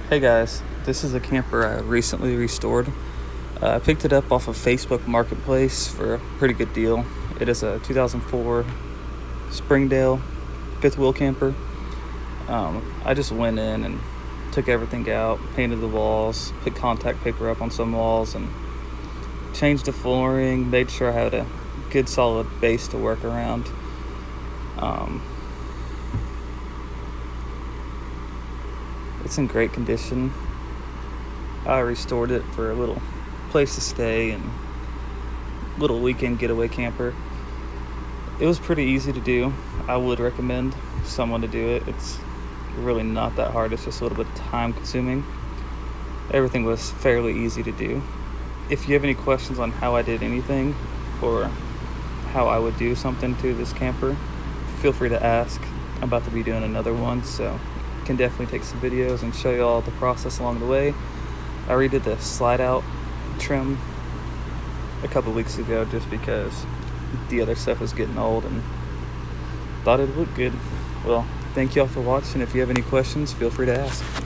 Hey guys, this is a camper I recently restored. I picked it up off of Facebook Marketplace for a pretty good deal. It is a 2004 Springdale fifth wheel camper. I just went in and took everything out, painted the walls, put contact paper up on some walls, and changed the flooring, made sure I had a good solid base to work around. It's in great condition. I restored it for a little place to stay and little weekend getaway camper. It was pretty easy to do. I would recommend someone to do it. It's really not that hard. It's just a little bit time consuming. Everything was fairly easy to do. If you have any questions on how I did anything or how I would do something to this camper, feel free to ask. I'm about to be doing another one, so can definitely take some videos and show you all the process along the way. I redid the slide out trim a couple weeks ago just because the other stuff was getting old and thought it looked good. Well, thank you all for watching. If you have any questions, feel free to ask.